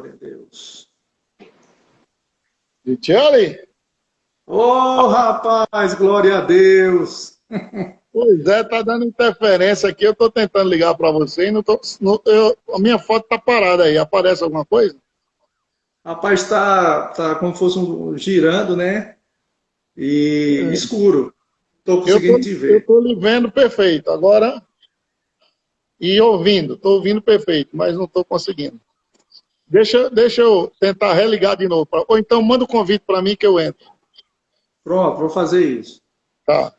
Glória a Deus. Michele? Ô, rapaz, glória a Deus. Pois é, tá dando interferência aqui. Eu tô tentando ligar para você e não tô, a minha foto tá parada aí. Aparece alguma coisa? Rapaz, tá como se fosse girando, né? E É. escuro. Tô Eu tô, conseguindo te eu ver. tô lhe vendo perfeito agora e ouvindo. Tô ouvindo perfeito, mas não tô conseguindo. Deixa eu tentar religar de novo. Ou então manda o convite para mim que eu entro. Pronto, vou fazer isso. Tá.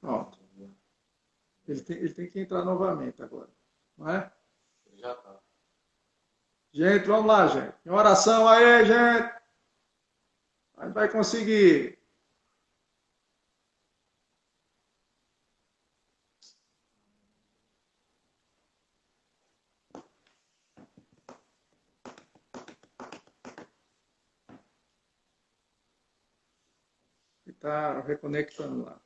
Pronto. Ele tem que entrar novamente agora. Não é? Gente, vamos lá, gente. Em oração aí, gente. A gente vai conseguir. Está reconectando lá.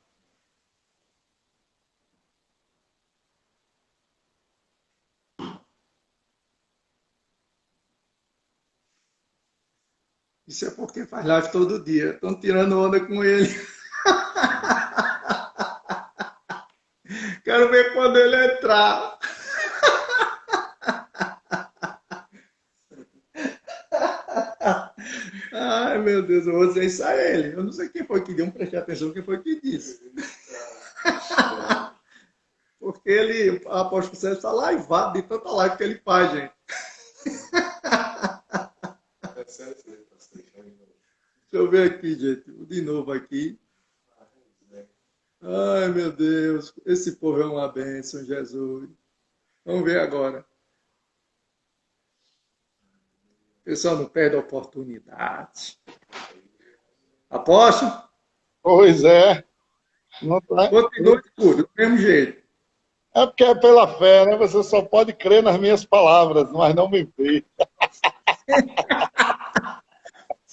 Isso é porque faz live todo dia. Estão tirando onda com ele. Quero ver quando ele entrar. Ai, meu Deus, eu vou dizer isso a ele. Eu não sei quem foi que deu, não prestei atenção, quem foi que disse. Porque ele, aposto que você está laivado de tanta live que ele faz, gente. Deixa eu ver aqui, gente. De novo aqui. Ai, meu Deus. Esse povo é uma bênção, Jesus. Vamos ver agora. O pessoal não perde a oportunidade. Aposto? Pois é. Não tá- Continua escuro, do mesmo jeito. É porque é pela fé, né? Você só pode crer nas minhas palavras, mas não me ver.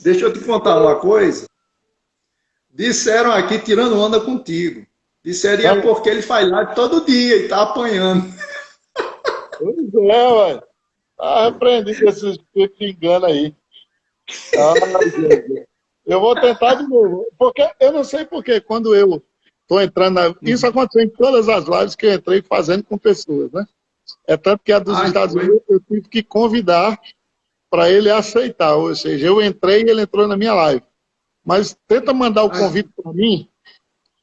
Deixa eu te contar uma coisa. Disseram aqui, tirando onda contigo. Disseram é Não, porque ele faz live todo dia e tá apanhando. pois é, ué. Tá repreendido esse espírito que engana aí. Ai, Jesus. Eu vou tentar de novo. Porque eu não sei porque quando eu estou entrando na. Isso Uhum. aconteceu em todas as lives que eu entrei fazendo com pessoas, né? É tanto que a dos Ai, Estados foi. Unidos eu tive que convidar para ele aceitar. Ou seja, eu entrei e ele entrou na minha live. Mas tenta mandar o Ai, convite para mim,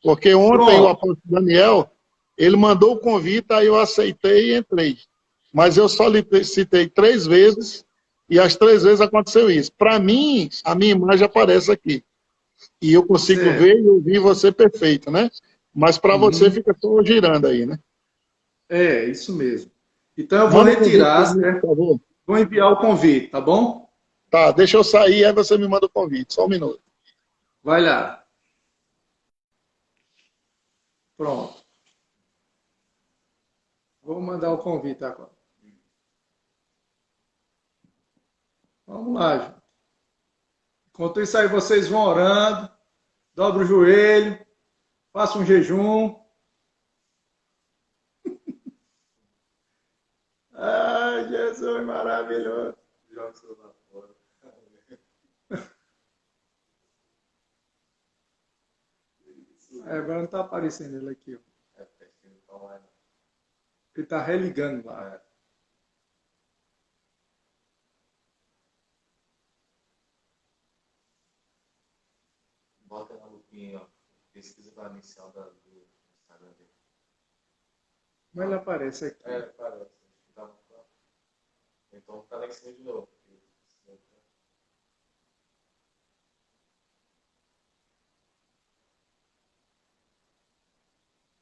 porque ontem o pronto. apóstolo Daniel, ele mandou o convite, aí eu aceitei e entrei. Mas eu só lhe citei 3 vezes e as 3 vezes aconteceu isso. Para mim, a minha imagem aparece aqui. E eu consigo Certo. ver e ouvir você perfeito, né? Mas para você Uhum. fica só girando aí, né? É, isso mesmo. Então eu vou Manda o convite retirar, para mim, certo? por favor. Vou enviar o convite, tá bom? Tá, deixa eu sair, aí você me manda o convite. Só um minuto. Vai lá. Pronto. Vou mandar o convite agora. Vamos lá, gente. Enquanto isso aí, vocês vão orando, dobra o joelho, faça um jejum. Ai, Jesus maravilhoso. Joga o celular fora. Agora não está aparecendo ele aqui. Ó. Ele está religando lá. Bota na lupinha, ó. Pesquisa para inicial do Instagram dele. Mas ele aparece aqui. É, parece. Então tá lá em cima de novo.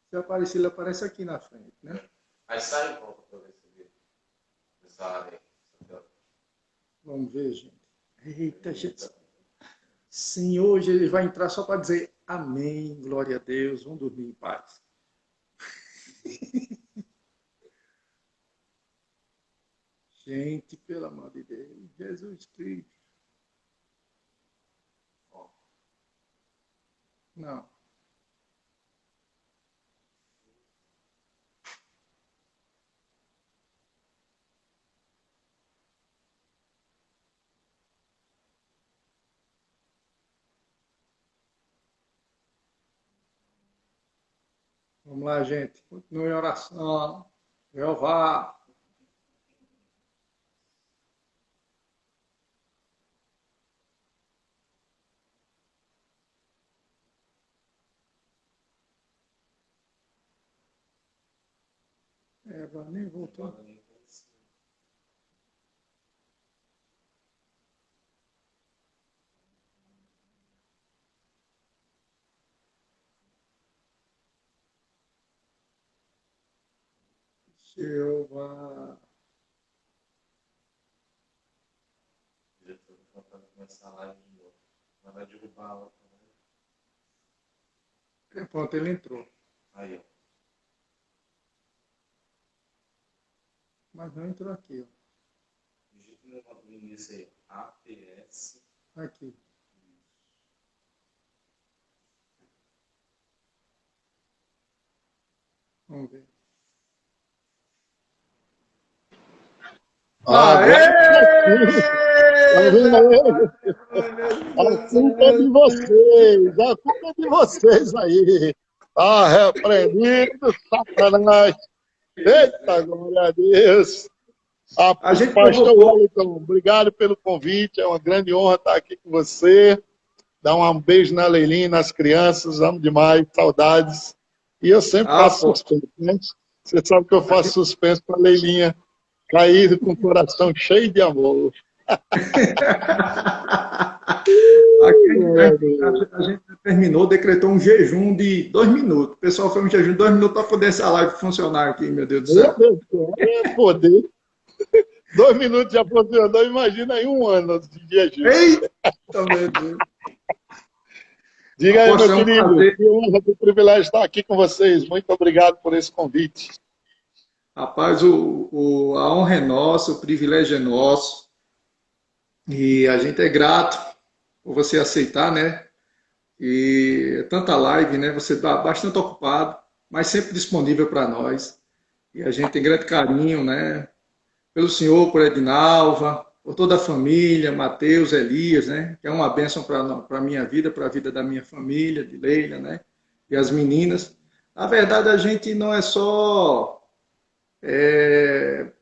Se aparecer, ele aparece aqui na frente, né? Aí sai e volta para ver se vê. Essa área aí. Vamos ver, gente. Eita, gente. Senhor, hoje ele vai entrar só para dizer amém, glória a Deus, vamos dormir em paz. Gente, pelo amor de Deus, Jesus Cristo. Não. Vamos lá, gente. Continue em oração. Jeová. Eva nem voltou. Jeová. O diretor tá faltando começar a live de novo. Mas vai derrubar a outra, né? Pronto, ele entrou. Aí, ó. Mas não entrou aqui, Digita no início aí, ó. APS. ó. Aqui. Vamos ver. Agora tá vendo aí? A culpa é de vocês, a culpa é de vocês aí. Tá repreendido, Satanás. Eita, glória a Deus. A gente Pastor provocou. Wellington, obrigado pelo convite. É uma grande honra estar aqui com você. Dá um beijo na Leilinha, nas crianças. Amo demais, saudades. E eu sempre faço Pô. suspense, né? Você sabe que eu faço suspense para a Leilinha cair com o coração cheio de amor. A gente terminou, decretou um jejum de 2 minutos. O pessoal foi um jejum de 2 minutos para poder essa live funcionar aqui, meu Deus do Meu céu. Deus do céu, é poder. 2 minutos já funcionou, imagina aí 1 ano de jejum. Eita, meu Deus. Diga aí, Aposto, meu é um querido, prazer. que honra, que privilégio estar aqui com vocês. Muito obrigado por esse convite. Rapaz, a honra é nossa, o privilégio é nosso. E a gente é grato por você aceitar, né? E é tanta live, né? Você está bastante ocupado, mas sempre disponível para nós. E a gente tem grande carinho, né? Pelo senhor, por Edinalva, por toda a família, Mateus, Elias, né? Que é uma bênção para a minha vida, para a vida da minha família, de Leila, né? E as meninas. Na verdade, a gente não é só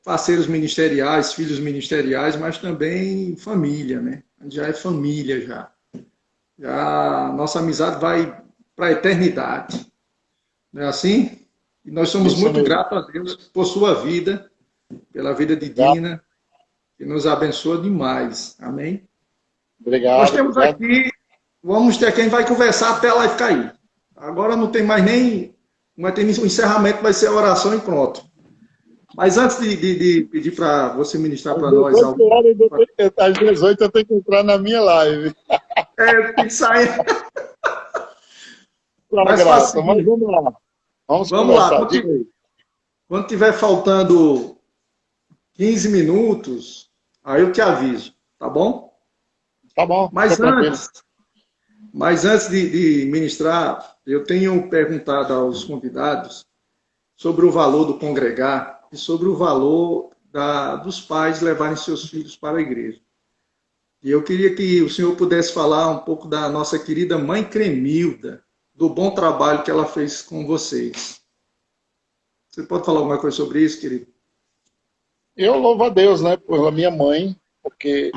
parceiros ministeriais, filhos ministeriais, mas também família, né? A gente já é família já. Já a nossa amizade vai para a eternidade. Não é assim? E nós somos Isso muito mesmo. gratos a Deus por sua vida, pela vida de Dina, que nos abençoa demais. Amém? Obrigado. Nós temos obrigado. aqui, vamos ter quem vai conversar até a live cair. Agora não tem mais nem, não vai ter o encerramento, vai ser a oração e pronto. Mas antes de pedir para você ministrar para nós Às algo. 18 eu tenho que entrar na minha live. Tem que sair. Mas vamos lá. Vamos lá. começar. Diga aí. Quando tiver faltando 15 minutos, aí eu te aviso, tá bom? Tá bom. Mas antes de ministrar, eu tenho perguntado aos convidados sobre o valor do congregar e sobre o valor dos pais levarem seus filhos para a igreja. E eu queria que o senhor pudesse falar um pouco da nossa querida mãe Cremilda, do bom trabalho que ela fez com vocês. Você pode falar alguma coisa sobre isso, querido? Eu louvo a Deus, né, pela minha mãe, porque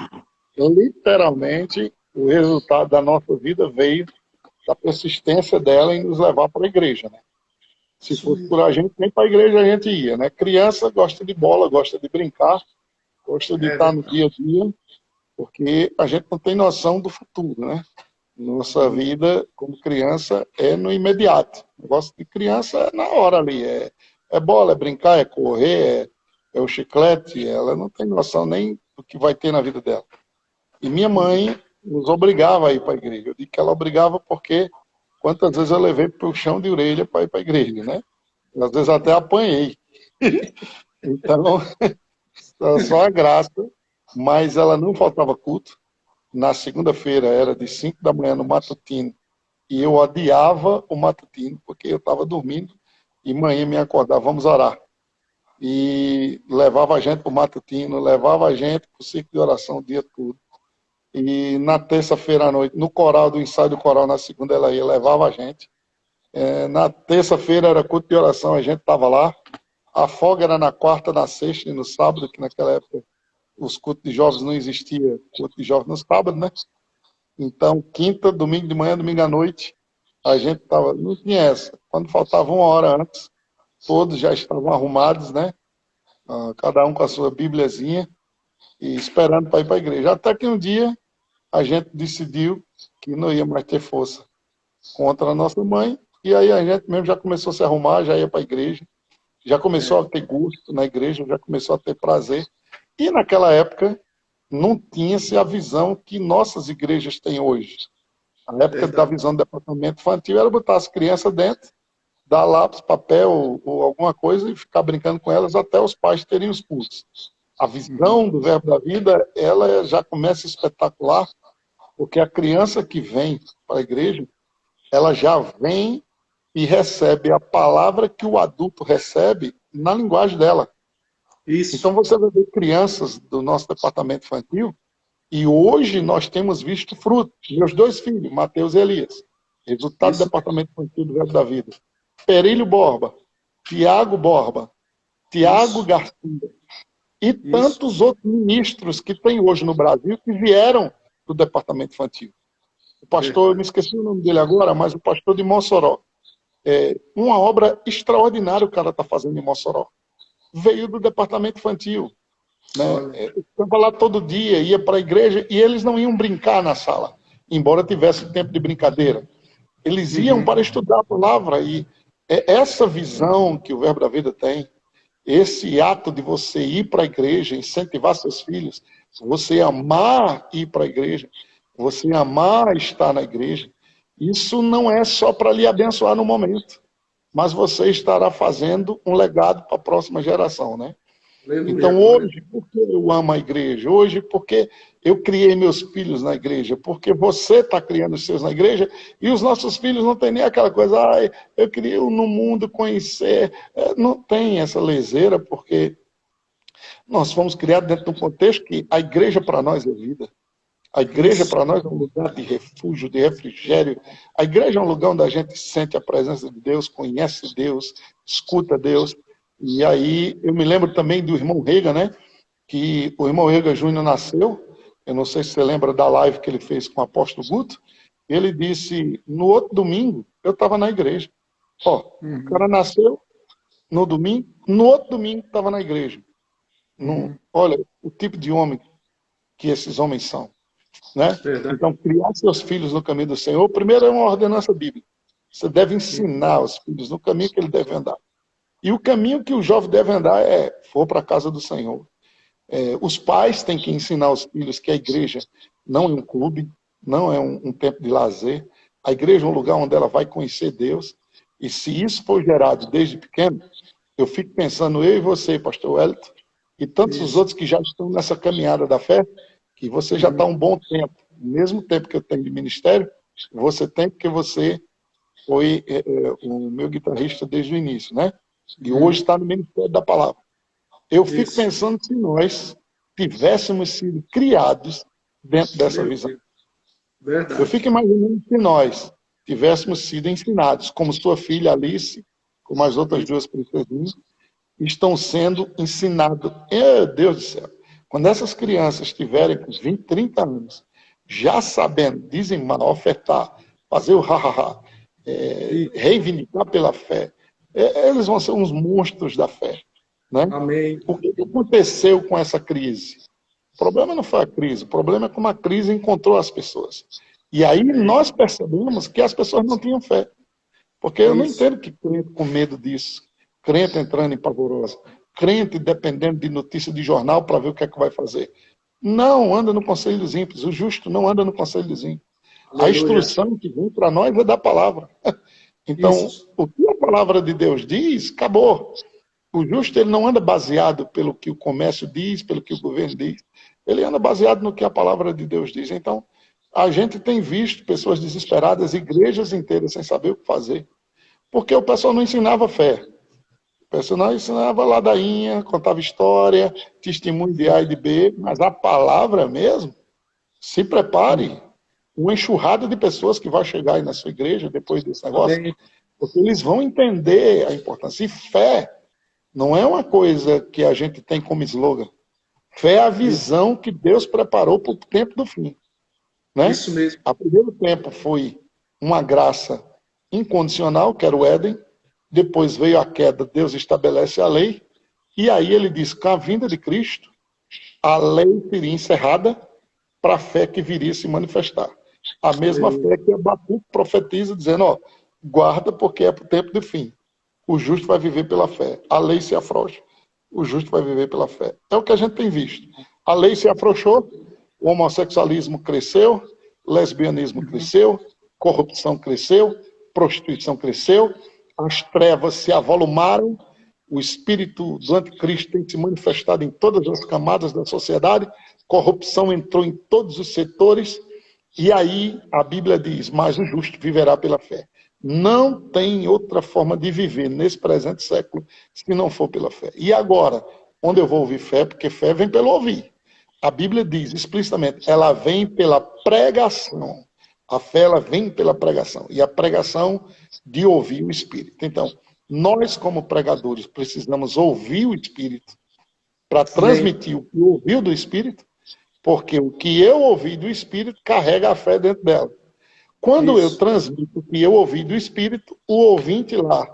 literalmente o resultado da nossa vida veio da persistência dela em nos levar para a igreja, né? Se fosse por a gente, nem para a igreja a gente ia, né? Criança gosta de bola, gosta de brincar, gosta de estar no dia a dia, porque a gente não tem noção do futuro, né? Nossa vida, como criança, é no imediato. O negócio de criança é na hora ali. É bola, é brincar, é correr, é o chiclete. Ela não tem noção nem do que vai ter na vida dela. E minha mãe nos obrigava a ir para a igreja. Eu digo que ela obrigava porque quantas vezes eu levei para o chão de orelha para ir para a igreja, né? Às vezes até apanhei. Então, só a graça. Mas ela não faltava culto. Na segunda-feira era de 5 da manhã no matutino. E eu odiava o matutino, porque eu estava dormindo e manhã me acordava, vamos orar. E levava a gente para o matutino, levava a gente para o ciclo de oração o dia todo. E na terça-feira à noite, no coral, do ensaio do coral, na segunda ela ia, levava a gente. Na terça-feira era culto de oração, a gente estava lá. A folga era na quarta, na sexta e no sábado, que naquela época os cultos de jovens não existia, culto de jovens no sábado, né? Então, quinta, domingo de manhã, domingo à noite, a gente estava, não tinha essa. Quando faltava uma hora antes, todos já estavam arrumados, né? Cada um com a sua bíbliazinha e esperando para ir para a igreja. Até que um dia a gente decidiu que não ia mais ter força contra a nossa mãe, e aí a gente mesmo já começou a se arrumar, já ia para a igreja, já começou a ter gosto na igreja, já começou a ter prazer. E naquela época não tinha-se a visão que nossas igrejas têm hoje. A época da visão do departamento infantil era botar as crianças dentro, dar lápis, papel ou alguma coisa e ficar brincando com elas até os pais terem os cursos. A visão do Verbo da Vida, ela já começa espetacular, porque a criança que vem para a igreja, ela já vem e recebe a palavra que o adulto recebe na linguagem dela. Isso. Então você vai ver crianças do nosso departamento infantil, e hoje nós temos visto fruto. Meus 2 filhos, Mateus e Elias, resultado do departamento infantil do Verbo da Vida. Perílio Borba, Tiago Borba, Tiago Garcia, e tantos outros ministros que tem hoje no Brasil que vieram do departamento infantil. O pastor, eu me esqueci o nome dele agora, mas o pastor de Mossoró. Uma obra extraordinária o cara está fazendo em Mossoró. Veio do departamento infantil. Né? Estava lá todo dia, ia para a igreja, e eles não iam brincar na sala, embora tivesse tempo de brincadeira. Eles iam para estudar a palavra, e essa visão que o Verbo da Vida tem, esse ato de você ir para a igreja, incentivar seus filhos, você amar ir para a igreja, você amar estar na igreja, isso não é só para lhe abençoar no momento, mas você estará fazendo um legado para a próxima geração, né? Então, hoje, por que eu amo a igreja? Hoje, porque eu criei meus filhos na igreja, porque você está criando os seus na igreja, e os nossos filhos não têm nem aquela coisa, eu queria no mundo conhecer. Não tem essa leseira, porque nós fomos criados dentro de um contexto que a igreja para nós é vida. A igreja para nós é um lugar de refúgio, de refrigério. A igreja é um lugar onde a gente sente a presença de Deus, conhece Deus, escuta Deus. E aí, eu me lembro também do irmão Rega, né? Que o irmão Rega Júnior nasceu, eu não sei se você lembra da live que ele fez com o apóstolo Guto, ele disse, no outro domingo, eu estava na igreja. O cara nasceu no domingo, no outro domingo estava na igreja. Olha, o tipo de homem que esses homens são. Né? Então, criar seus filhos no caminho do Senhor, primeiro é uma ordenança bíblica. Você deve ensinar os filhos no caminho que ele deve andar. E o caminho que o jovem deve andar for para a casa do Senhor. Os pais têm que ensinar os filhos que a igreja não é um clube, não é um tempo de lazer. A igreja é um lugar onde ela vai conhecer Deus. E se isso for gerado desde pequeno, eu fico pensando, eu e você, pastor Wellington, e tantos os outros que já estão nessa caminhada da fé, que você já está um bom tempo. No mesmo tempo que eu tenho de ministério, você tem, porque você foi o meu guitarrista desde o início, né? E hoje está no Ministério da Palavra. Eu fico pensando se nós tivéssemos sido criados dentro dessa visão. Verdade. Eu fico imaginando se nós tivéssemos sido ensinados, como sua filha Alice, como as outras 2 princesinhas, estão sendo ensinados. Deus do céu. Quando essas crianças tiverem com 20, 30 anos, já sabendo dizimar, ofertar, fazer o ha-ha-ha, reivindicar pela fé, eles vão ser uns monstros da fé. Né? Amém. O que aconteceu com essa crise? O problema não foi a crise, o problema é como a crise encontrou as pessoas. E aí nós percebemos que as pessoas não tinham fé. Porque eu não entendo que crente com medo disso, crente entrando em pavorosa, crente dependendo de notícia de jornal para ver o que é que vai fazer. Não anda no conselho dos ímpios, o justo não anda no conselho dos ímpios. Aleluia. A instrução que vem para nós é da palavra. Então, o que a palavra de Deus diz, acabou. O justo ele não anda baseado pelo que o comércio diz, pelo que o governo diz. Ele anda baseado no que a palavra de Deus diz. Então, a gente tem visto pessoas desesperadas, igrejas inteiras sem saber o que fazer. Porque o pessoal não ensinava fé. O pessoal ensinava ladainha, contava história, testemunho de A e de B, mas a palavra mesmo, se prepare. Uma enxurrada de pessoas que vai chegar aí na sua igreja depois desse negócio. Porque eles vão entender a importância. E fé não é uma coisa que a gente tem como slogan. Fé é a visão que Deus preparou para o tempo do fim. Né? Isso mesmo. O primeiro tempo foi uma graça incondicional, que era o Éden. Depois veio a queda, Deus estabelece a lei. E aí ele diz que com a vinda de Cristo, a lei seria encerrada para a fé que viria se manifestar. A mesma fé que Abacuque profetiza, dizendo, ó, guarda porque é para o tempo do fim. O justo vai viver pela fé. A lei se afrouxa. O justo vai viver pela fé. É o que a gente tem visto. A lei se afrouxou, o homossexualismo cresceu, o lesbianismo cresceu, corrupção cresceu, prostituição cresceu, as trevas se avolumaram, o espírito do anticristo tem se manifestado em todas as camadas da sociedade, corrupção entrou em todos os setores, e aí a Bíblia diz, mas o justo viverá pela fé. Não tem outra forma de viver nesse presente século se não for pela fé. E agora, onde eu vou ouvir fé? Porque fé vem pelo ouvir. A Bíblia diz explicitamente, ela vem pela pregação. A fé, ela vem pela pregação. E a pregação de ouvir o Espírito. Então, nós como pregadores precisamos ouvir o Espírito para transmitir o que ouviu do Espírito, porque o que eu ouvi do Espírito carrega a fé dentro dela. Quando eu transmito o que eu ouvi do Espírito, o ouvinte lá,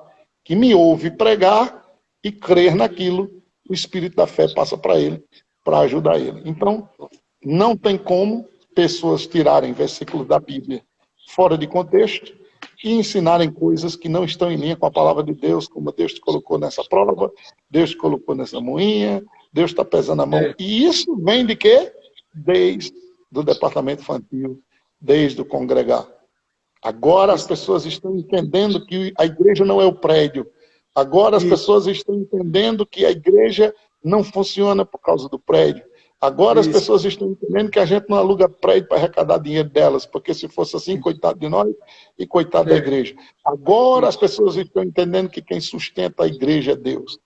que me ouve pregar e crer naquilo, o Espírito da fé passa para ele, para ajudar ele. Então, não tem como pessoas tirarem versículos da Bíblia fora de contexto e ensinarem coisas que não estão em linha com a palavra de Deus, como Deus te colocou nessa prova, Deus te colocou nessa moinha, Deus está pesando a mão. E isso vem de quê? Desde o departamento infantil, desde o congregar. Agora as pessoas estão entendendo que a igreja não é o prédio. Agora as pessoas estão entendendo que a igreja não funciona por causa do prédio. Agora as pessoas estão entendendo que a gente não aluga prédio para arrecadar dinheiro delas, porque se fosse assim, coitado de nós e coitado da igreja. Agora as pessoas estão entendendo que quem sustenta a igreja é Deus.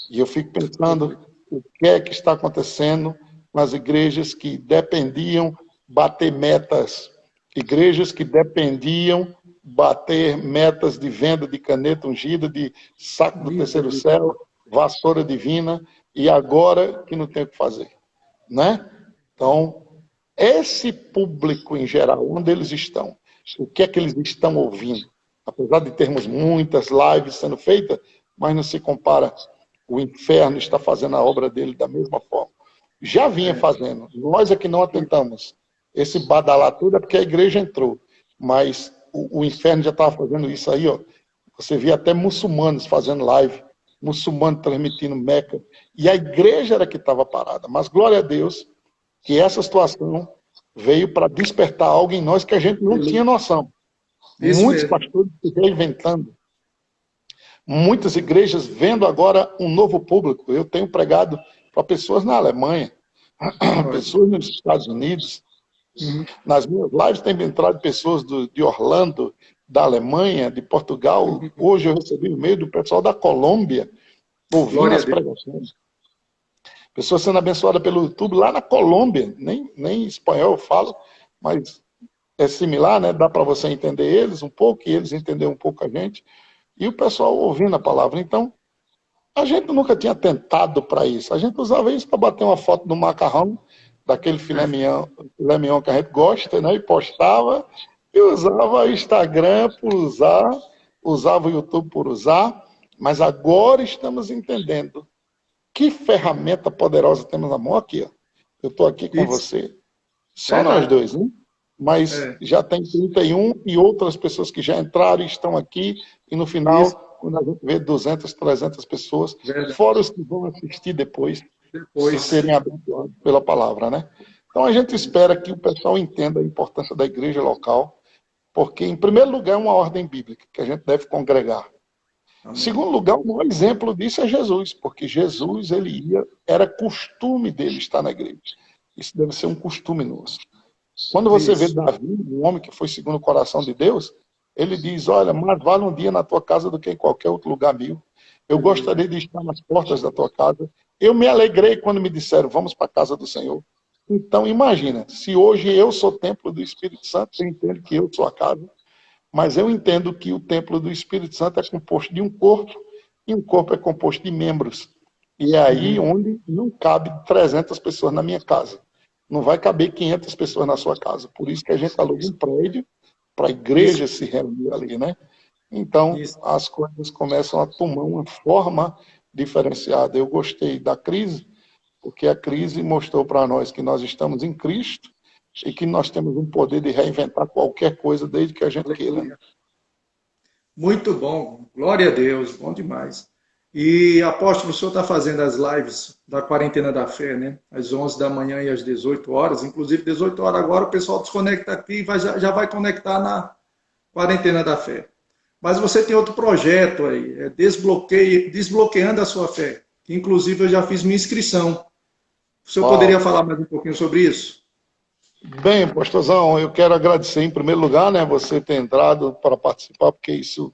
E eu fico pensando o que é que está acontecendo nas igrejas que dependiam bater metas. Igrejas que dependiam bater metas de venda de caneta ungida, de saco do terceiro céu, vassoura divina, e agora que não tem o que fazer. Né? Então, esse público em geral, onde eles estão, o que é que eles estão ouvindo? Apesar de termos muitas lives sendo feitas, mas não se compara, o inferno está fazendo a obra dele da mesma forma. Já vinha fazendo, nós é que não atentamos. Esse badalar tudo é porque a igreja entrou, mas o inferno já estava fazendo isso aí, ó. Você via até muçulmanos fazendo live, muçulmano transmitindo Meca, e a igreja era que estava parada. Mas glória a Deus que essa situação veio para despertar algo em nós que a gente não tinha noção. Muitos pastores se reinventando, muitas igrejas vendo agora um novo público. Eu tenho pregado para pessoas na Alemanha, pessoas nos Estados Unidos. Nas minhas lives tem entrado pessoas de Orlando, da Alemanha, de Portugal. Hoje eu recebi um e-mail do pessoal da Colômbia, ouvindo as pregações. Pessoas sendo abençoadas pelo YouTube lá na Colômbia, nem espanhol eu falo, mas é similar, né? Dá para você entender eles um pouco, e eles entenderam um pouco a gente. E o pessoal ouvindo a palavra. Então, a gente nunca tinha tentado para isso. A gente usava isso para bater uma foto do macarrão, daquele filé mignon que a gente gosta, né? E postava, e usava o Instagram por usar, usava o YouTube por usar, mas agora estamos entendendo que ferramenta poderosa temos na mão aqui, ó. Eu estou aqui com você, só nós dois, né? Mas já tem 31 e outras pessoas que já entraram e estão aqui, e no final, quando a gente vê 200, 300 pessoas, fora os que vão assistir depois. E serem abençoados pela palavra, né? Então a gente espera que o pessoal entenda a importância da igreja local, porque em primeiro lugar é uma ordem bíblica, que a gente deve congregar. Em segundo lugar, o maior exemplo disso é Jesus, porque Jesus, era costume dele estar na igreja. Isso deve ser um costume nosso. Quando você vê Davi, um homem que foi segundo o coração de Deus, ele diz, olha, mais vale um dia na tua casa do que em qualquer outro lugar meu. Eu gostaria de estar nas portas da tua casa. Eu me alegrei quando me disseram, vamos para a casa do Senhor. Então, imagina, se hoje eu sou templo do Espírito Santo, você entende que eu sou a casa. mas eu entendo que o templo do Espírito Santo é composto de um corpo, e um corpo é composto de membros. E é aí onde não cabe 300 pessoas na minha casa. Não vai caber 500 pessoas na sua casa. Por isso que a gente aluga um prédio para a igreja se reunir ali, né? Então, as coisas começam a tomar uma forma diferenciada. Eu gostei da crise, porque a crise mostrou para nós que nós estamos em Cristo e que nós temos um poder de reinventar qualquer coisa desde que a gente queira. Muito bom, glória a Deus, bom demais. E, apóstolo, o senhor está fazendo as lives da Quarentena da Fé, né? Às 11 da manhã e às 18 horas. Inclusive, 18 horas agora o pessoal desconecta aqui e já vai conectar na Quarentena da Fé. Mas você tem outro projeto aí, é Desbloqueando a Sua Fé, que inclusive eu já fiz minha inscrição. O senhor poderia falar mais um pouquinho sobre isso? Bem, pastorzão, eu quero agradecer em primeiro lugar, né, você ter entrado para participar, porque isso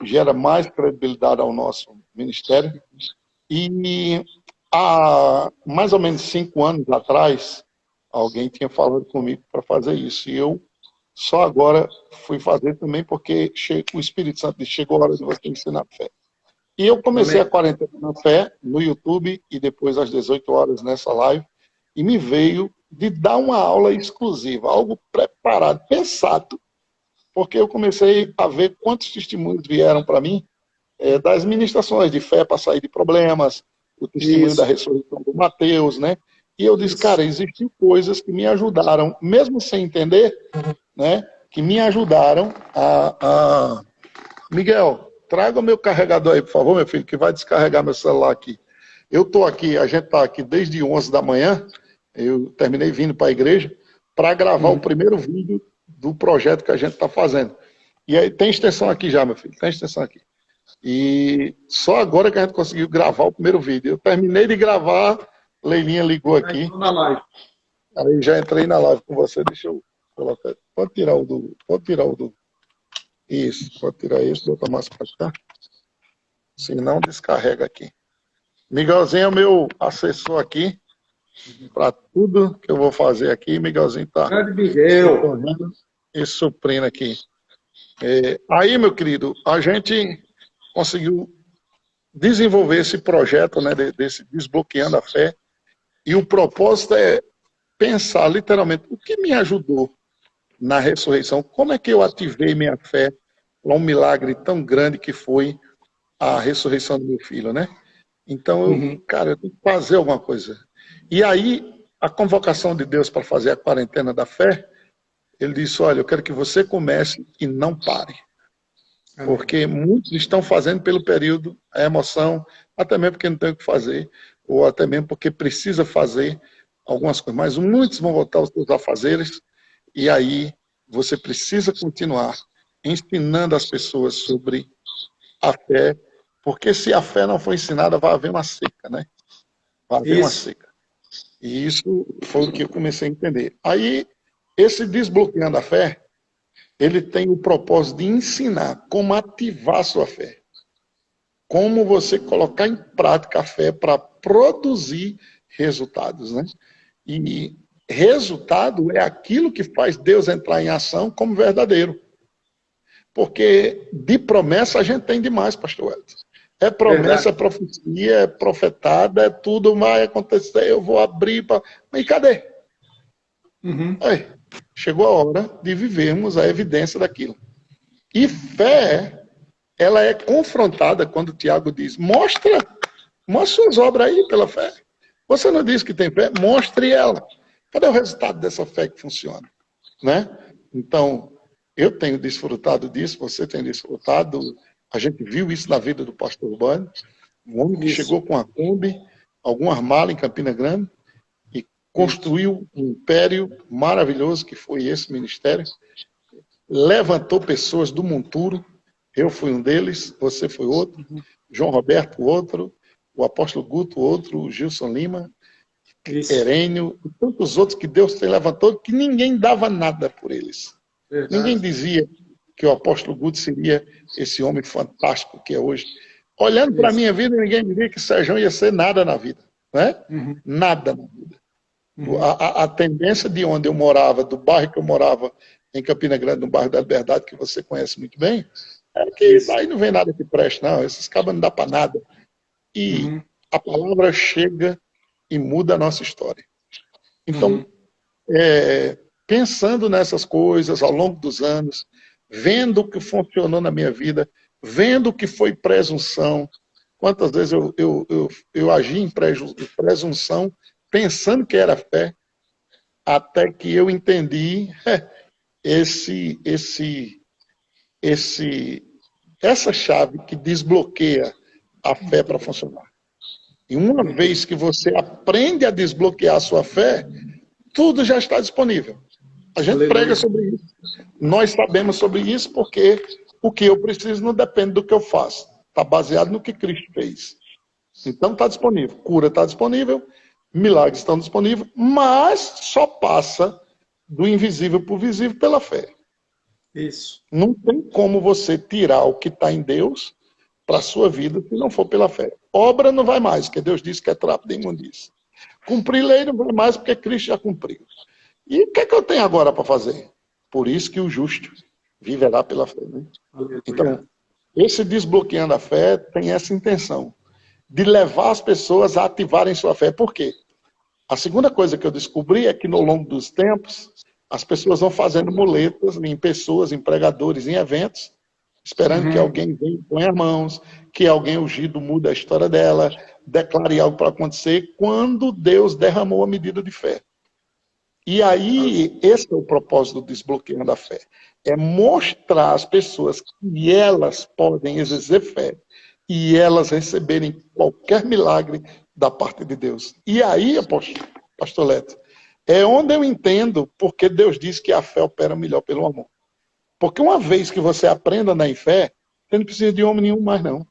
gera mais credibilidade ao nosso ministério. E há mais ou menos 5 anos atrás, alguém tinha falado comigo para fazer isso. E eu só agora fui fazer também porque o Espírito Santo disse, chegou a hora de você ensinar fé. E eu comecei a Quarentena na Fé no YouTube e depois às 18 horas nessa live. E me veio de dar uma aula exclusiva, algo preparado, pensado, porque eu comecei a ver quantos testemunhos vieram para mim das ministrações de fé para sair de problemas, o testemunho da ressurreição do Mateus, né? E eu disse, cara, existem coisas que me ajudaram, mesmo sem entender, né? Que me ajudaram a... Miguel, traga o meu carregador aí, por favor, meu filho, que vai descarregar meu celular aqui. Eu estou aqui, a gente está aqui desde 11 da manhã, eu terminei vindo para a igreja para gravar o primeiro vídeo do projeto que a gente está fazendo. E aí tem extensão aqui já, meu filho, tem extensão aqui. E só agora que a gente conseguiu gravar o primeiro vídeo. Eu terminei de gravar, Leilinha ligou aqui. Na live. Aí já entrei na live com você, deixa eu colocar. Pode tirar o do. Isso, pode tirar esse, botar mais para cá. Senão descarrega aqui. Miguelzinho é o meu assessor aqui, para tudo que eu vou fazer aqui. Miguelzinho está e suprindo aqui. Aí, meu querido, a gente conseguiu desenvolver esse projeto, né, desse Desbloqueando a Fé, e o propósito é pensar literalmente o que me ajudou na ressurreição, como é que eu ativei minha fé para um milagre tão grande que foi a ressurreição do meu filho, né? Então, cara, eu tenho que fazer alguma coisa. E aí, a convocação de Deus para fazer a Quarentena da Fé, ele disse, olha, eu quero que você comece e não pare. Porque muitos estão fazendo pelo período, a emoção, até mesmo porque não tem o que fazer, ou até mesmo porque precisa fazer algumas coisas. Mas muitos vão voltar aos seus afazeres, e aí você precisa continuar ensinando as pessoas sobre a fé, porque se a fé não for ensinada, vai haver uma seca, né? Vai haver uma seca. E isso foi o que eu comecei a entender. Aí, esse Desbloqueando a Fé, ele tem o propósito de ensinar como ativar a sua fé. Como você colocar em prática a fé para produzir resultados, né? E resultado é aquilo que faz Deus entrar em ação como verdadeiro. Porque de promessa a gente tem demais, pastor Wellington. É promessa, é profecia, é profetada, é tudo vai acontecer, eu vou abrir para... Mas cadê? Aí, chegou a hora de vivermos a evidência daquilo. E fé, ela é confrontada quando Tiago diz, mostra suas obras aí pela fé. Você não diz que tem fé? Mostre ela. Cadê o resultado dessa fé que funciona? Né? Então, eu tenho desfrutado disso, você tem desfrutado. A gente viu isso na vida do pastor Urbano. Um homem que chegou com a Kombi, algumas malas em Campina Grande, e construiu um império maravilhoso que foi esse ministério. Levantou pessoas do monturo. Eu fui um deles, você foi outro, João Roberto outro, o apóstolo Guto outro, o Gilson Lima, Herênio, e tantos outros que Deus tem levantou, que ninguém dava nada por eles. Ninguém dizia que o apóstolo Guto seria esse homem fantástico que é hoje. Olhando para a minha vida, ninguém diria que Sérgio ia ser nada na vida. Né? Nada na vida. Uhum. A tendência de onde eu morava, do bairro que eu morava, em Campina Grande, no bairro da Liberdade, que você conhece muito bem, é que Isso. daí não vem nada que preste, não. Esses cabos não dá para nada. E Uhum. a palavra chega e muda a nossa história. Então, Uhum. pensando nessas coisas ao longo dos anos, vendo o que funcionou na minha vida, vendo o que foi presunção, quantas vezes eu agi em presunção, pensando que era fé, até que eu entendi esse, esse, esse, essa chave que desbloqueia a fé Muito para bom. funcionar. E uma Muito vez bom. que você aprende a desbloquear a sua fé, tudo já está disponível. A gente prega Aleluia. sobre isso. Nós sabemos sobre isso porque o que eu preciso não depende do que eu faço. Está baseado no que Cristo fez. Então está disponível. Cura está disponível, milagres estão disponíveis, mas só passa do invisível para o visível pela fé. Isso. Não tem como você tirar o que está em Deus para a sua vida se não for pela fé. Obra não vai mais, porque Deus disse que é trapo de imundícia. Cumprir lei não vai mais, porque Cristo já cumpriu. E o que é que eu tenho agora para fazer? Por isso que o justo viverá pela fé. Né? Aleluia. Então, esse desbloqueando a fé tem essa intenção de levar as pessoas a ativarem sua fé. Por quê? A segunda coisa que eu descobri é que no longo dos tempos, as pessoas vão fazendo muletas em pessoas, em pregadores, em eventos, esperando que Uhum. alguém venha e ponha as mãos, que alguém ungido mude a história dela, declare algo para acontecer, quando Deus derramou a medida de fé. E aí, esse é o propósito do Desbloqueando a Fé. É mostrar às pessoas que elas podem exercer fé e elas receberem qualquer milagre da parte de Deus. E aí, pastor Leto, é onde eu entendo porque Deus diz que a fé opera melhor pelo amor. Porque uma vez que você aprenda na fé, você não precisa de homem nenhum mais, não.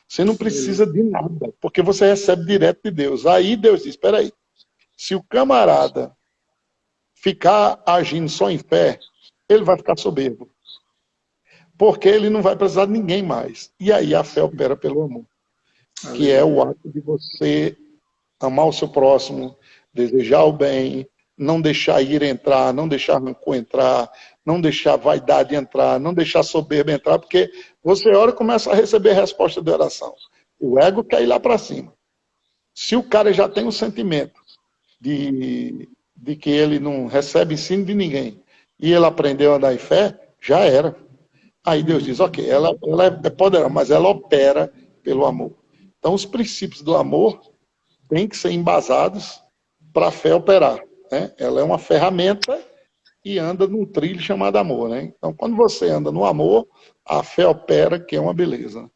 Você não precisa Beleza. de nada, porque você recebe direto de Deus. Aí Deus diz, espera aí, se o camarada ficar agindo só em fé, ele vai ficar soberbo. Porque ele não vai precisar de ninguém mais. E aí a fé opera pelo amor, que é o Aleluia. ato de você amar o seu próximo, desejar o bem, não deixar a ira entrar, não deixar rancor entrar, não deixar a vaidade entrar, não deixar a soberba entrar, porque você ora e começa a receber resposta de oração. O ego quer ir lá para cima. Se o cara já tem um sentimento de que ele não recebe ensino de ninguém e ele aprendeu a andar em fé, já era. Aí Deus diz, Uhum. ok, ela é poderosa, mas ela opera pelo amor. Então, os princípios do amor têm que ser embasados para a fé operar. Né? Ela é uma ferramenta e anda num trilho chamado amor. Né? Então, quando você anda no amor, a fé opera, que é uma beleza.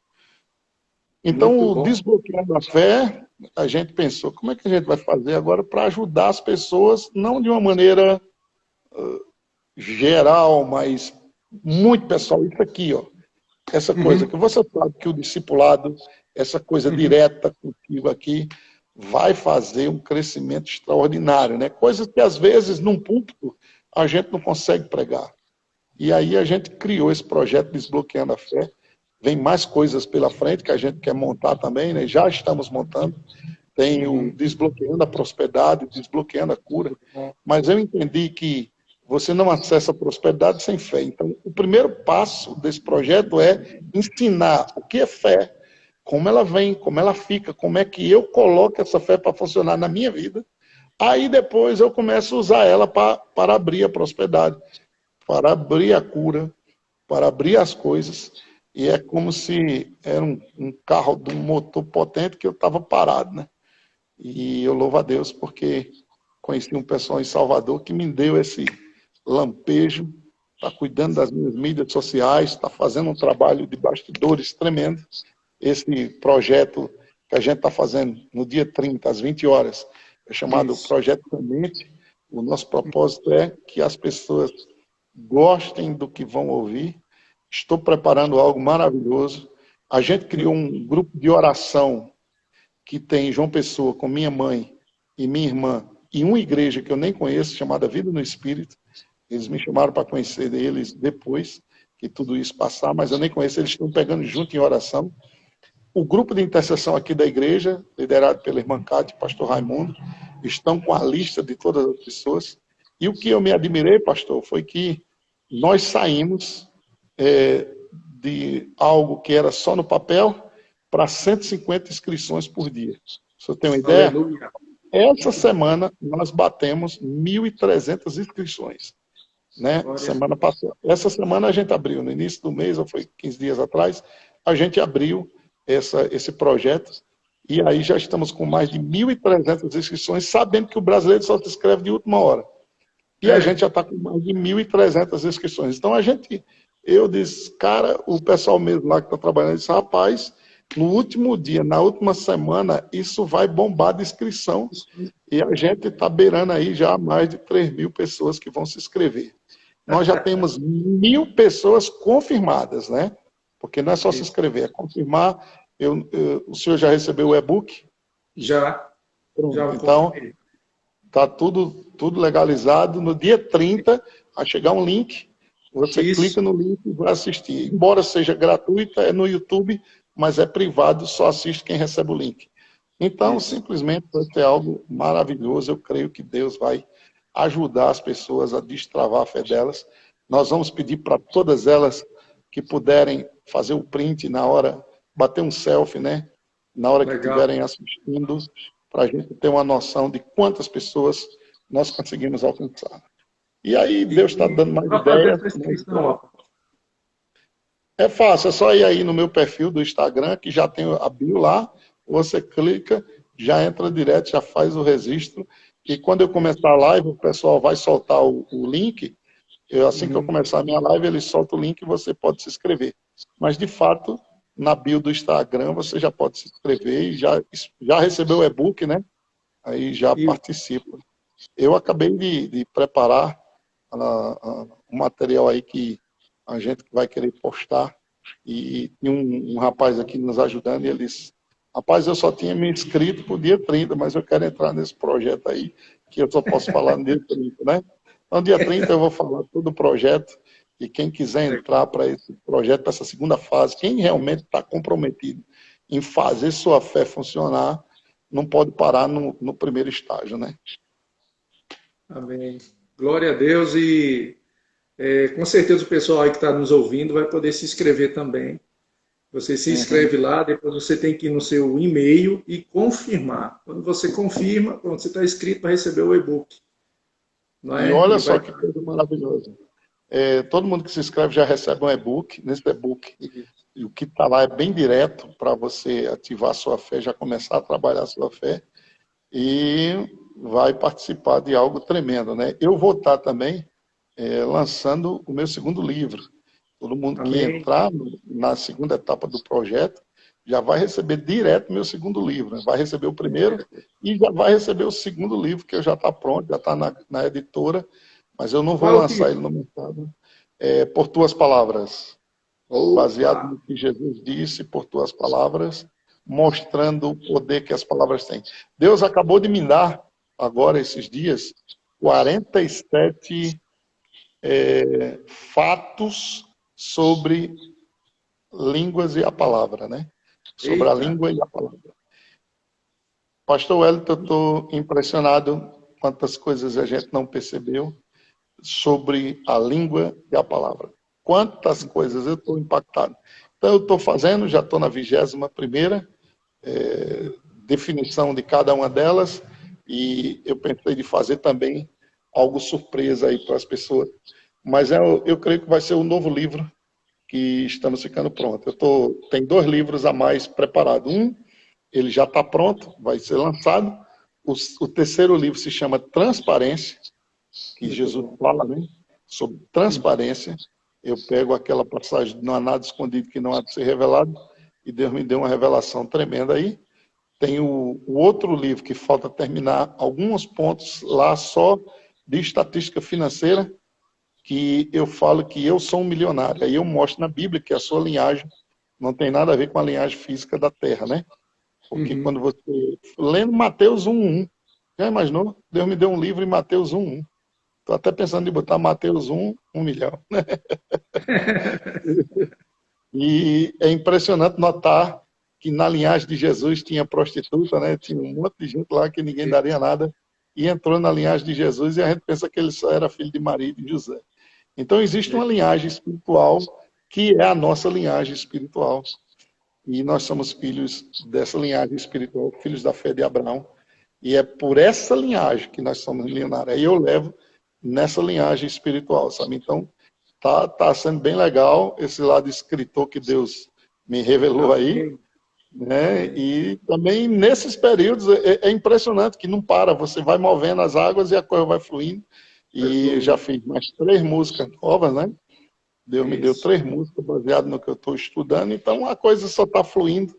Então, Muito o bom. Desbloqueando a Fé, a gente pensou, como é que a gente vai fazer agora para ajudar as pessoas, não de uma maneira geral, mas muito pessoal. Isso aqui, ó, essa coisa que Uhum. você sabe que o discipulado, essa coisa Uhum. direta contigo aqui, vai fazer um crescimento extraordinário, né? Coisas que às vezes num púlpito a gente não consegue pregar. E aí a gente criou esse projeto Desbloqueando a Fé. Vem mais coisas pela frente que a gente quer montar também, né? Já estamos montando. Tem o Uhum. Desbloqueando a Prosperidade, Desbloqueando a Cura. Muito bom. Mas eu entendi que você não acessa a prosperidade sem fé. Então, o primeiro passo desse projeto é ensinar o que é fé, como ela vem, como ela fica, como é que eu coloco essa fé para funcionar na minha vida. Aí depois eu começo a usar ela para abrir a prosperidade, para abrir a cura, para abrir as coisas. E é como se era um carro de um motor potente que eu estava parado, né? E eu louvo a Deus porque conheci um pessoal em Salvador que me deu esse lampejo, está cuidando das minhas mídias sociais, está fazendo um trabalho de bastidores tremendo. Esse projeto que a gente está fazendo no dia 30, às 20 horas, é chamado Isso. Projeto Semente. O nosso propósito é que as pessoas gostem do que vão ouvir. Estou preparando algo maravilhoso. A gente criou um grupo de oração que tem João Pessoa com minha mãe e minha irmã e uma igreja que eu nem conheço, chamada Vida no Espírito. Eles me chamaram para conhecer eles depois que tudo isso passar, mas eu nem conheço. Eles estão pegando junto em oração. O grupo de intercessão aqui da igreja, liderado pela irmã Cátia, pastor Raimundo, estão com a lista de todas as pessoas. E o que eu me admirei, pastor, foi que nós saímos de algo que era só no papel para 150 inscrições por dia. Se você tem uma ideia, Aleluia. essa semana nós batemos 1.300 inscrições. Né? Semana passada. Essa semana a gente abriu, no início do mês, ou foi 15 dias atrás, a gente abriu esse projeto e aí já estamos com mais de 1.300 inscrições, sabendo que o brasileiro só se inscreve de última hora. E a gente já está com mais de 1.300 inscrições. Então eu disse, cara, o pessoal mesmo lá que está trabalhando disse, rapaz, no último dia, na última semana, isso vai bombar de inscrição. E a gente está beirando aí já mais de 3.000 pessoas que vão se inscrever. Nós já temos 1.000 pessoas confirmadas, né? Porque não é só se inscrever, é confirmar. O senhor já recebeu o e-book? Já. Então, está tudo legalizado. No dia 30, vai chegar um link. Você clica no link e vai assistir. Embora seja gratuita, é no YouTube, mas é privado, só assiste quem recebe o link. Então, simplesmente vai ser algo maravilhoso. Eu creio que Deus vai ajudar as pessoas a destravar a fé delas. Nós vamos pedir para todas elas que puderem fazer o print na hora, bater um selfie, né? Na hora que estiverem assistindo, para a gente ter uma noção de quantas pessoas nós conseguimos alcançar. E aí, Deus está dando mais ideias. É fácil, é só ir aí no meu perfil do Instagram, que já tem a bio lá, você clica, já entra direto, já faz o registro, e quando eu começar a live, o pessoal vai soltar o link, assim que eu começar a minha live, ele solta o link e você pode se inscrever. Mas, de fato, na bio do Instagram, você já pode se inscrever e já recebeu o e-book, né? Aí já participa. Eu acabei de preparar um material aí que a gente vai querer postar, e um rapaz aqui nos ajudando, e ele disse, rapaz, eu só tinha me inscrito pro dia 30, mas eu quero entrar nesse projeto aí, que eu só posso falar no dia 30, né? Então, dia 30 eu vou falar todo o projeto, e quem quiser entrar para esse projeto, para essa segunda fase, quem realmente está comprometido em fazer sua fé funcionar, não pode parar no primeiro estágio, né? Amém. Glória a Deus e com certeza o pessoal aí que está nos ouvindo vai poder se inscrever também. Você se inscreve lá, depois você tem que ir no seu e-mail e confirmar. Quando você confirma, quando você está inscrito para receber o e-book. E olha só que coisa maravilhosa. Todo mundo que se inscreve já recebe um e-book. Nesse e-book, e o que está lá é bem direto para você ativar a sua fé, já começar a trabalhar a sua fé. E vai participar de algo tremendo, né? Eu vou estar também lançando o meu segundo livro. Todo mundo que entrar na segunda etapa do projeto já vai receber direto meu segundo livro. Vai receber o primeiro e já vai receber o segundo livro, que já está pronto, já está na editora, mas eu não vou lançar ele no mercado. Por tuas palavras. Baseado no que Jesus disse, por tuas palavras, mostrando o poder que as palavras têm. Deus acabou de me dar, agora, esses dias, 47 fatos sobre línguas e a palavra, né? Sobre a língua e a palavra. Pastor Wellington, eu estou impressionado quantas coisas a gente não percebeu sobre a língua e a palavra. Quantas coisas, eu estou impactado. Então, eu estou fazendo, já estou na 21ª definição de cada uma delas, e eu pensei de fazer também algo surpresa aí para as pessoas. Mas eu creio que vai ser um novo livro que estamos ficando pronto. Tem 2 livros a mais preparados. Ele já está pronto, vai ser lançado. O terceiro livro se chama Transparência, que Jesus fala, né, sobre transparência. Eu pego aquela passagem, não há nada escondido que não há de ser revelado, e Deus me deu uma revelação tremenda aí. Tem o outro livro que falta terminar, alguns pontos lá só de estatística financeira, que eu falo que eu sou um milionário. Aí eu mostro na Bíblia que a sua linhagem não tem nada a ver com a linhagem física da terra, né? Porque quando você... Lendo Mateus 1:1, já imaginou? Deus me deu um livro em Mateus 1:1. Estou até pensando em botar Mateus 1 milhão. E é impressionante notar que na linhagem de Jesus tinha prostituta, né? Tinha um monte de gente lá que ninguém daria nada. e entrou na linhagem de Jesus, e a gente pensa que ele só era filho de Maria e de José. Então, existe uma linhagem espiritual que é a nossa linhagem espiritual. E nós somos filhos dessa linhagem espiritual, filhos da fé de Abraão. E é por essa linhagem que nós somos milionários. Aí eu levo nessa linhagem espiritual, sabe? Então, tá sendo bem legal esse lado escritor que Deus me revelou aí, né? E também nesses períodos é impressionante que não para, você vai movendo as águas e a coisa vai fluindo. E já fiz mais 3 músicas novas, né? Deus me deu 3 músicas baseadas no que eu estou estudando, então a coisa só está fluindo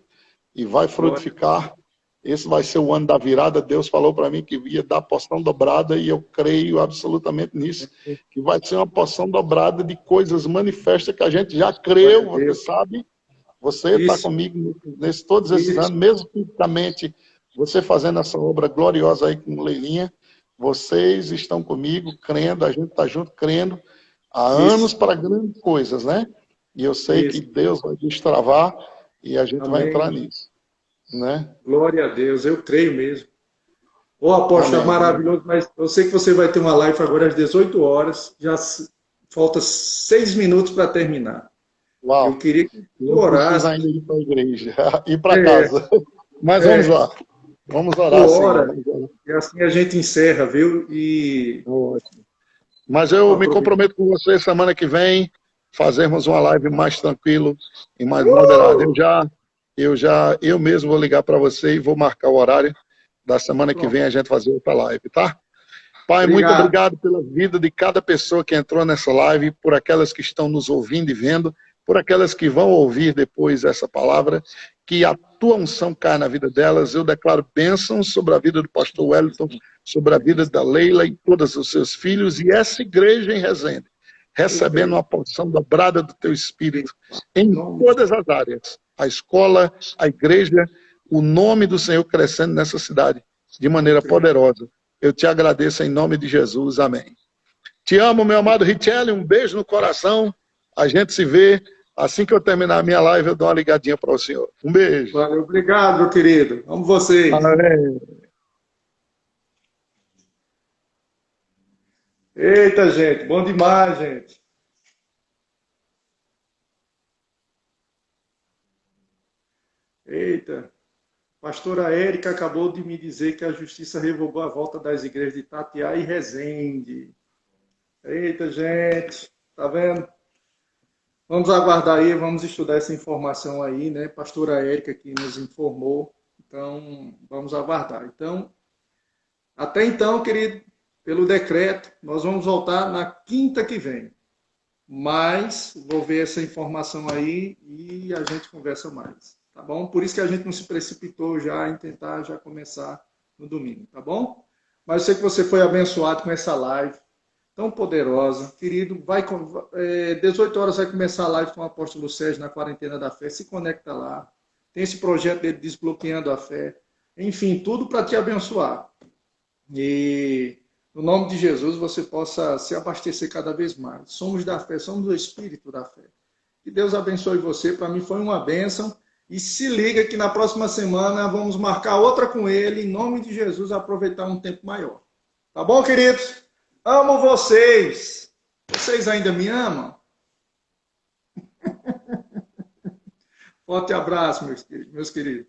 e vai frutificar. Esse vai ser o ano da virada. Deus falou para mim que ia dar porção dobrada e eu creio absolutamente nisso, que vai ser uma porção dobrada de coisas manifestas que a gente já creu, você sabe. Você está comigo todos esses anos, mesmo fisicamente, você fazendo essa obra gloriosa aí com Leilinha, vocês estão comigo, crendo, a gente está junto, crendo, há anos para grandes coisas, né? E eu sei que Deus vai destravar e a gente vai entrar nisso, né? Glória a Deus, eu creio mesmo. Ô, apóstolo, é maravilhoso, mas eu sei que você vai ter uma live agora às 18 horas, já falta 6 minutos para terminar. Uau. Eu queria que tu orasse. Ainda ir para a igreja, ir para casa. Mas vamos lá. Vamos orar, assim. E assim a gente encerra, viu? Ótimo. Mas eu me comprometo com você semana que vem, fazermos uma live mais tranquilo e mais moderada. Eu mesmo vou ligar para você e vou marcar o horário da semana que vem a gente fazer outra live, tá? Pai, muito obrigado pela vida de cada pessoa que entrou nessa live, por aquelas que estão nos ouvindo e vendo, por aquelas que vão ouvir depois essa palavra, que a tua unção caia na vida delas. Eu declaro bênçãos sobre a vida do pastor Wellington, sobre a vida da Leila e todos os seus filhos, e essa igreja em Resende, recebendo uma porção dobrada do teu Espírito em todas as áreas, a escola, a igreja, o nome do Senhor crescendo nessa cidade de maneira poderosa. Eu te agradeço em nome de Jesus. Amém. Te amo, meu amado Richelli, um beijo no coração. A gente se vê. Assim que eu terminar a minha live, eu dou uma ligadinha para o senhor. Um beijo. Valeu, obrigado, meu querido. Amo vocês. Amém. Eita, gente. Bom demais, gente. Eita. Pastora Érica acabou de me dizer que a justiça revogou a volta das igrejas de Itatiaia e Resende. Eita, gente. Tá vendo? Vamos aguardar aí, vamos estudar essa informação aí, né? Pastora Érica que nos informou. Então, vamos aguardar. Então, até então, querido, pelo decreto, nós vamos voltar na quinta que vem. Mas, vou ver essa informação aí e a gente conversa mais. Tá bom? Por isso que a gente não se precipitou já em tentar já começar no domingo, tá bom? Mas eu sei que você foi abençoado com essa live tão poderosa. Querido, 18 horas vai começar a live com o apóstolo Sérgio na Quarentena da Fé. Se conecta lá. Tem esse projeto dele Desbloqueando a Fé. Enfim, tudo para te abençoar. E no nome de Jesus você possa se abastecer cada vez mais. Somos da fé, somos do Espírito da fé. Que Deus abençoe você. Para mim foi uma bênção. E se liga que na próxima semana vamos marcar outra com ele. Em nome de Jesus, aproveitar um tempo maior. Tá bom, queridos? Amo vocês. Vocês ainda me amam? Forte abraço, meus queridos.